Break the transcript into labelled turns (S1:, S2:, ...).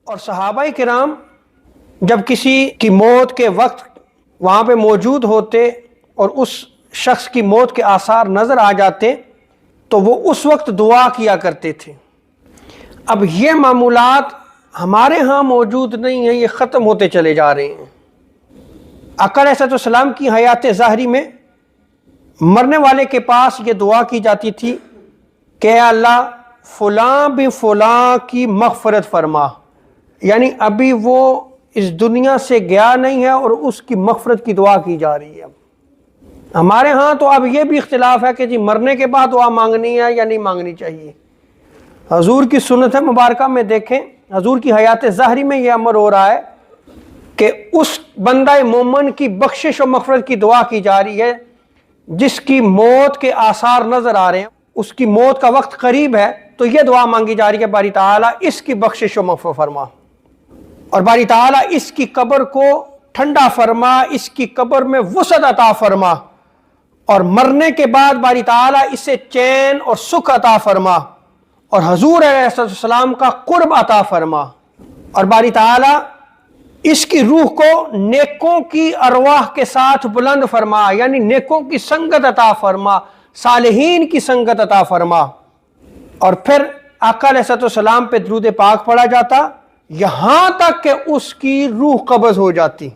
S1: اور صحابہ کرام جب کسی کی موت کے وقت وہاں پہ موجود ہوتے اور اس شخص کی موت کے آثار نظر آ جاتے تو وہ اس وقت دعا کیا کرتے تھے۔ اب یہ معمولات ہمارے ہاں موجود نہیں ہیں، یہ ختم ہوتے چلے جا رہے ہیں۔ آقا علیہ السلام کی حیات ظاہری میں مرنے والے کے پاس یہ دعا کی جاتی تھی کہ اے اللہ فلاں بھی فلاں کی مغفرت فرما، یعنی ابھی وہ اس دنیا سے گیا نہیں ہے اور اس کی مغفرت کی دعا کی جا رہی ہے۔ ہمارے ہاں تو اب یہ بھی اختلاف ہے کہ جی مرنے کے بعد دعا مانگنی ہے یا نہیں مانگنی چاہیے۔ حضور کی سنت مبارکہ میں دیکھیں، حضور کی حیات ظاہری میں یہ امر ہو رہا ہے کہ اس بندہ مومن کی بخشش و مغفرت کی دعا کی جا رہی ہے جس کی موت کے آثار نظر آ رہے ہیں، اس کی موت کا وقت قریب ہے، تو یہ دعا مانگی جا رہی ہے باری تعالیٰ اس کی بخشش و مغفرت فرما، اور باری تعالیٰ اس کی قبر کو ٹھنڈا فرما، اس کی قبر میں وسعت عطا فرما، اور مرنے کے بعد باری تعالیٰ اسے چین اور سکھ عطا فرما، اور حضور علیہ السلام کا قرب عطا فرما، اور باری تعالیٰ اس کی روح کو نیکوں کی ارواح کے ساتھ بلند فرما، یعنی نیکوں کی سنگت عطا فرما، صالحین کی سنگت عطا فرما۔ اور پھر آقا علیہ السلام پہ درود پاک پڑھا جاتا یہاں تک کہ اس کی روح قبض ہو جاتی۔